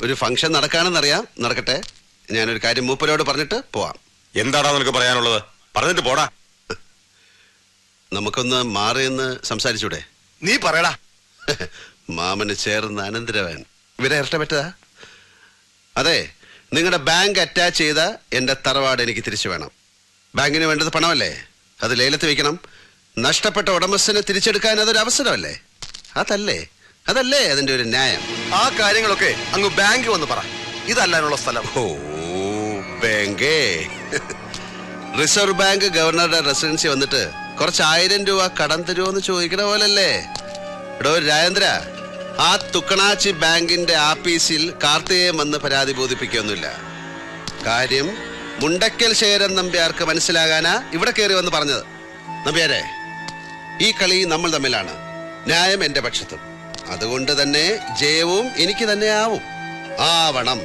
ഒരു ഫംഗ്ഷൻ നടക്കാണെന്നറിയാം. നടക്കട്ടെ. ഞാനൊരു കാര്യം മൂപ്പരോട് പറഞ്ഞിട്ട് പോവാം. എന്താടാ നിനക്ക് പറയാനുള്ളത്? പറഞ്ഞിട്ട് പോടാ. നമുക്കൊന്ന് മാറിയെന്ന് സംസാരിച്ചൂടെ? നീ പറയടാ. മാമന് ചേർന്ന് അനന്തരവൻ ഇവരെ ഇരട്ടപ്പെട്ടതാ. അതെ, നിങ്ങളുടെ ബാങ്ക് അറ്റാച്ച് ചെയ്ത എന്റെ തറവാട് എനിക്ക് തിരിച്ചു വേണം. ബാങ്കിന് വേണ്ടത് പണമല്ലേ? അത് ലേലത്ത് വെക്കണം. നഷ്ടപ്പെട്ട ഉടമസ്ഥനെ തിരിച്ചെടുക്കാൻ അതൊരു അവസരമല്ലേ? അതല്ലേ അതിന്റെ ഒരു ന്യായം. ആ കാര്യങ്ങളൊക്കെ അങ്ങ് ബാങ്ക് വന്ന് പറ. ഇതല്ലാനുള്ള സ്ഥലം. ഓ, ബാങ്കേ. റിസർവ് ബാങ്ക് ഗവർണറുടെ റെസിഡൻസി വന്നിട്ട് കുറച്ച് 1000 രൂപ കടം തരുമോന്ന് ചോദിക്കണ പോലല്ലേ? എടോ രാജേന്ദ്ര, ആ തുക്കണാച്ചി ബാങ്കിന്റെ ആഫീസിൽ കാർത്തികേയൻ വന്ന് പരാതി ബോധിപ്പിക്കൊന്നുമില്ല. കാര്യം മുണ്ടക്കൽ ശേഖരൻ നമ്പ്യാർക്ക് മനസ്സിലാകാനാ ഇവിടെ കയറി വന്ന് പറഞ്ഞത്. നമ്പ്യാരെ, ഈ കളി നമ്മൾ തമ്മിലാണ്. ന്യായം എന്റെ പക്ഷത്തും. അതുകൊണ്ട് തന്നെ ജയവും എനിക്ക് തന്നെ ആവണം.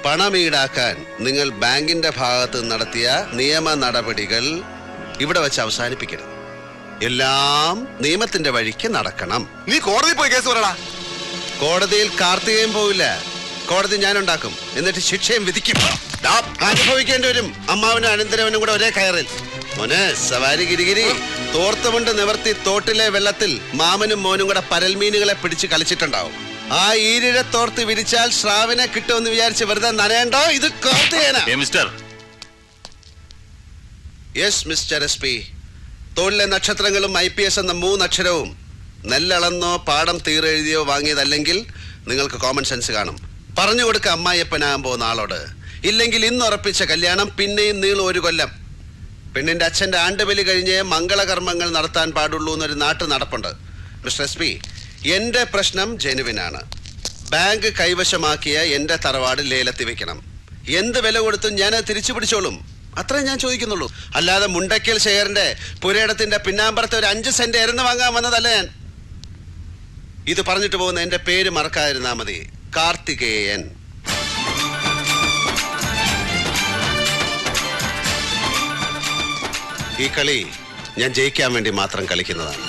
പണം ഈടാക്കാൻ നിങ്ങൾ ബാങ്കിന്റെ ഭാഗത്ത് നടത്തിയ നിയമ നടപടികൾ ഇവിടെ വെച്ച് അവസാനിപ്പിക്കണം. എല്ലാം നിയമത്തിന്റെ വഴിക്ക് നടക്കണം. നീ കോടതി പോയി കേസ് പറയടാ. കോടതിയിൽ കാർത്തികേയൻ പോവില്ല. കോടതി ഞാനുണ്ടാക്കും. എന്നിട്ട് ശിക്ഷയും വിധിക്കും. അനുഭവിക്കേണ്ടി വരും. അമ്മാവനും അനന്തരവനും കൂടെ ഒരേ കയറിൽ. മോനെ സവാരി ഗിരിഗിരി, തോർത്തുമുണ്ട് നിവർത്തി തോട്ടിലെ വെള്ളത്തിൽ മാമനും മോനും കൂടെ പരൽമീനുകളെ പിടിച്ച് കളിച്ചിട്ടുണ്ടാവും. ആ ഈരിഴ തോർത്ത് വിരിച്ചാൽ ശ്രാവിനെ കിട്ടുമെന്ന് വിചാരിച്ച് വെറുതെ നനയണ്ടോ? ഇത് കാർത്തികേയനാ. Yes mister SP. തൊഴിലെ നക്ഷത്രങ്ങളും IPS എന്ന 3 അക്ഷരവും നെല്ലളന്നോ പാടം തീരെഴുതിയോ വാങ്ങിയതല്ലെങ്കിൽ നിങ്ങൾക്ക് കോമൺ സെൻസ് കാണും. പറഞ്ഞു കൊടുക്ക അമ്മായിയപ്പനാകാൻ പോകുന്ന ആളോട്. ഇല്ലെങ്കിൽ ഇന്ന് ഉറപ്പിച്ച കല്യാണം പിന്നെയും നീളും 1 കൊല്ലം. പെണ്ണിന്റെ അച്ഛന്റെ ആണ്ടുബലി കഴിഞ്ഞ് മംഗളകർമ്മങ്ങൾ നടത്താൻ പാടുള്ളൂ എന്നൊരു നാട്ടു നടപ്പുണ്ട്. മിസ്റ്റർ SP, എന്റെ പ്രശ്നം ജെനുവിനാണ്. ബാങ്ക് കൈവശമാക്കിയ എന്റെ തറവാട് ലേലത്തിൽ വെക്കണം. എന്ത് വില കൊടുത്തും ഞാൻ തിരിച്ചു പിടിച്ചോളും. അത്രേ ഞാൻ ചോദിക്കുന്നുള്ളൂ. അല്ലാതെ മുണ്ടക്കൽ ശേഖരന്റെ പുരയിടത്തിന്റെ പിന്നാമ്പറത്തെ ഒരു 5 സെന്റ് എരന്ന് വാങ്ങാൻ വന്നതല്ല ഞാൻ. ഇത് പറഞ്ഞിട്ട് പോകുന്ന എന്റെ പേര് മറക്കാതിരുന്നാ മതി. കാർത്തികേയൻ. ഈ കളി ഞാൻ ജയിക്കാൻ വേണ്ടി മാത്രം കളിക്കുന്നതാണ്.